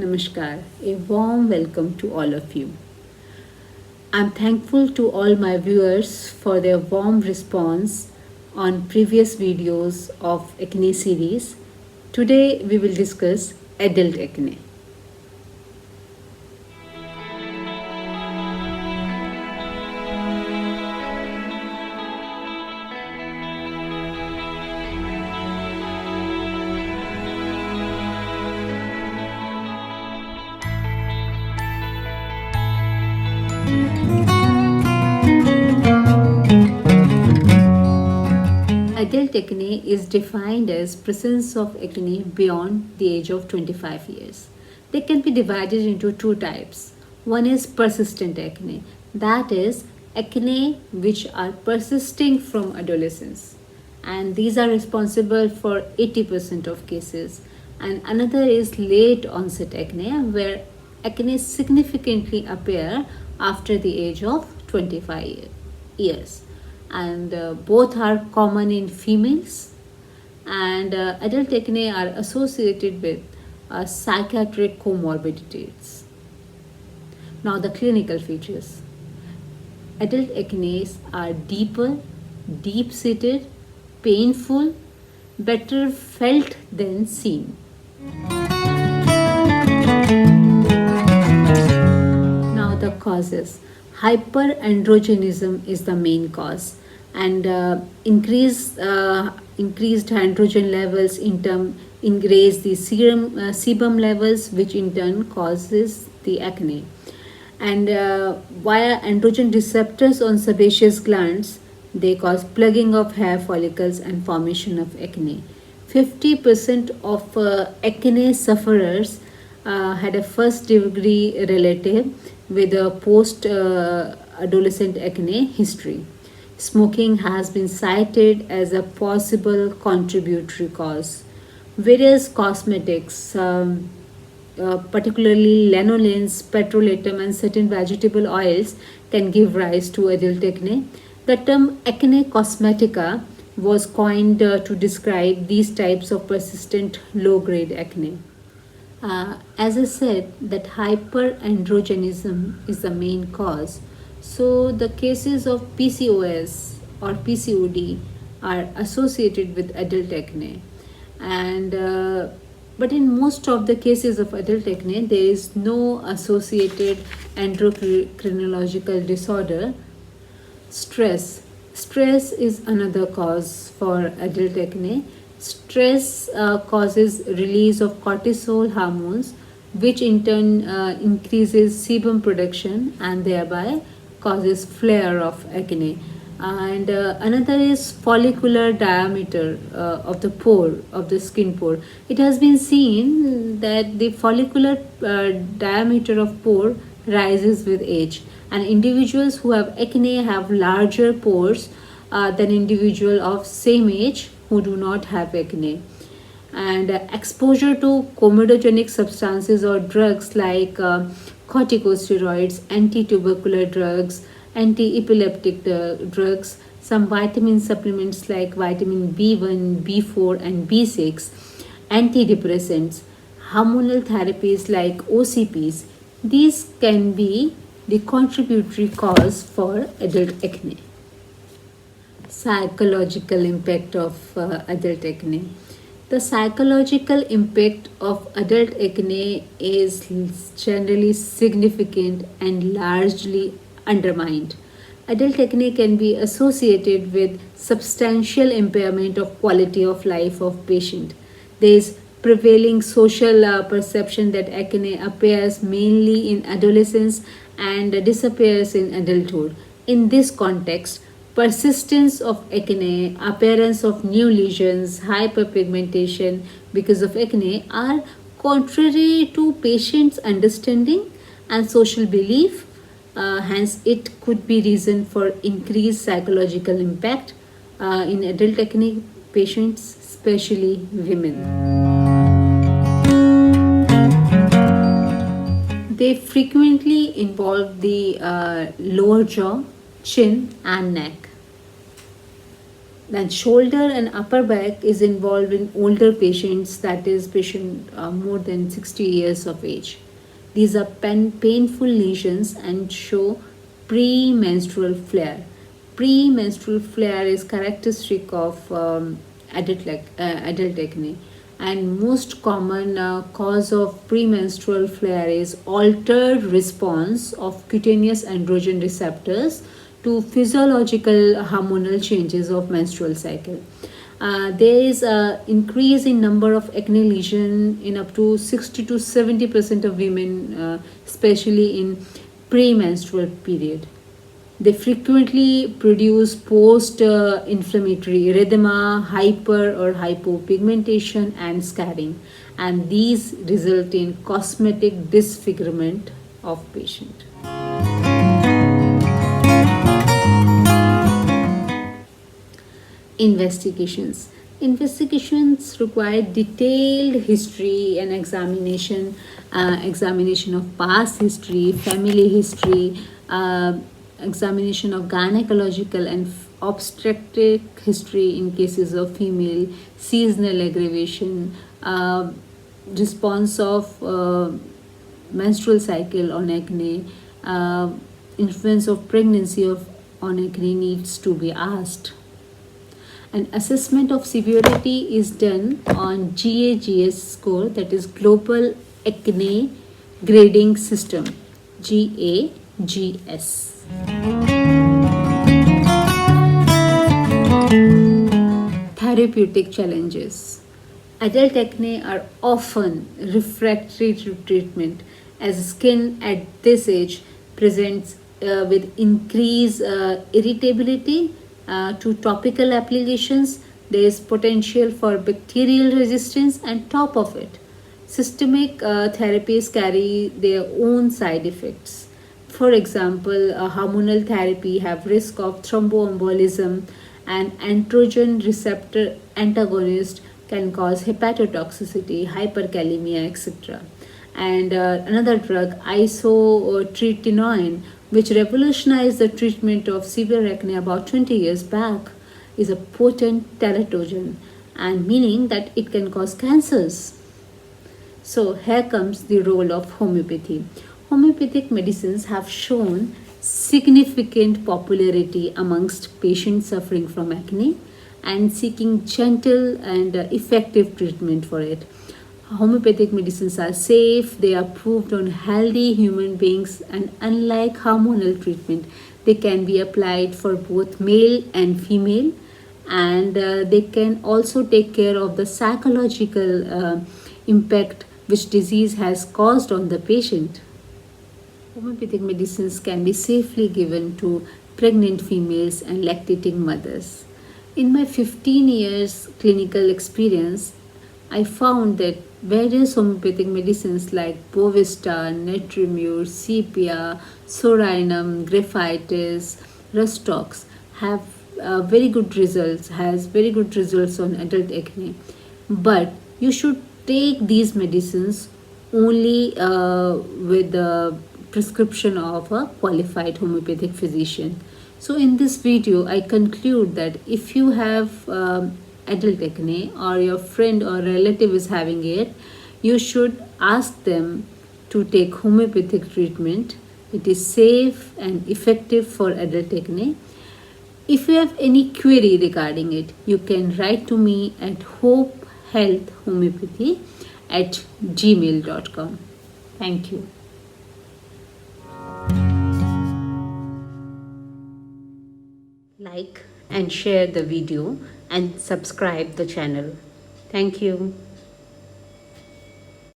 Namaskar. A warm welcome to all of you. I'm thankful to all my viewers for their warm response on previous videos of acne series. Today we will discuss adult acne. Adult acne is defined as presence of acne beyond the age of 25 years. They can be divided into two types. One is persistent acne, that is, acne which are persisting from adolescence, and these are responsible for 80% of cases. And another is late onset acne, where acne significantly appear after the age of 25 years, and both are common in females, and adult acne are associated with psychiatric comorbidities. Now, the clinical features. Adult acne are deeper, deep seated, painful, better felt than seen. Now, the causes. Hyperandrogenism is the main cause, and increased androgen levels in turn increase the sebum levels, which in turn causes the acne. And via androgen receptors on sebaceous glands, they cause plugging of hair follicles and formation of acne. 50% of acne sufferers had a first degree relative with a post adolescent acne history. Smoking has been cited as a possible contributory cause. Various cosmetics, particularly lanolins, petrolatum, and certain vegetable oils, can give rise to adult acne. The term acne cosmetica was coined to describe these types of persistent low grade acne. As I said, that hyperandrogenism is the main cause. So the cases of PCOS or PCOD are associated with adult acne, and but in most of the cases of adult acne, there is no associated endocrinological disorder. Stress is another cause for adult acne. Stress causes release of cortisol hormones, which in turn increases sebum production and thereby causes flare of acne. And another is follicular diameter of the pore, of the skin pore. It has been seen that the follicular diameter of pore rises with age, and individuals who have acne have larger pores than individual of same age who do not have acne. And exposure to comedogenic substances or drugs like corticosteroids, anti-tubercular drugs, anti-epileptic drugs, some vitamin supplements like vitamin B1, B4, and B6, antidepressants, hormonal therapies like OCPs. These can be the contributory cause for adult acne. Psychological impact of adult acne. The psychological impact of adult acne is generally significant and largely undermined. Adult acne can be associated with substantial impairment of quality of life of patient. There is prevailing social perception that acne appears mainly in adolescence and disappears in adulthood. In this context, persistence of acne, appearance of new lesions, hyperpigmentation because of acne are contrary to patients' understanding and social belief. Hence, it could be reason for increased psychological impact in adult acne patients, especially women. They frequently involve the lower jaw, chin, and neck. Then shoulder and upper back is involved in older patients, that is patient more than 60 years of age. These are painful lesions and show premenstrual flare. Premenstrual flare is characteristic of adult acne, and most common cause of premenstrual flare is altered response of cutaneous androgen receptors to physiological hormonal changes of menstrual cycle. There is a increase in number of acne lesion in up to 60 to 70% of women, especially in premenstrual period. They frequently produce post-inflammatory erythema, hyper or hypopigmentation, and scarring, and these result in cosmetic disfigurement of patient. Investigations require detailed history and examination of past history, family history, examination of gynecological and obstetric history in cases of female, seasonal aggravation, response of menstrual cycle on acne, influence of pregnancy on acne needs to be asked. An assessment of severity is done on GAGS score, that is Global Acne Grading System, GAGS. Therapeutic challenges. Adult acne are often refractory to treatment, as skin at this age presents with increased irritability to topical applications. There is potential for bacterial resistance, and top of it, systemic therapies carry their own side effects. For example, hormonal therapy have risk of thromboembolism, and androgen receptor antagonist can cause hepatotoxicity, hyperkalemia, etc. And another drug, isotretinoin, which revolutionized the treatment of severe acne about 20 years back, is a potent teratogen, and meaning that it can cause cancers. So here comes the role of homeopathy. Homeopathic medicines have shown significant popularity amongst patients suffering from acne and seeking gentle and effective treatment for it. Homeopathic medicines are safe, they are proved on healthy human beings, and unlike hormonal treatment, they can be applied for both male and female, and they can also take care of the psychological impact which disease has caused on the patient. Homeopathic medicines can be safely given to pregnant females and lactating mothers. In my 15 years clinical experience, I found that various homeopathic medicines like Bovista, Netrimur, Sepia, Sorinum, Graphitis, Rustox have very good results, on adult acne. But you should take these medicines only with the prescription of a qualified homeopathic physician. So in this video, I conclude that if you have adult acne or your friend or relative is having it, you should ask them to take homeopathic treatment. It is safe and effective for adult acne. If you have any query regarding it, you can write to me at hopehealthhomeopathy@gmail.com. Thank you. Like and share the video and subscribe the channel. Thank you.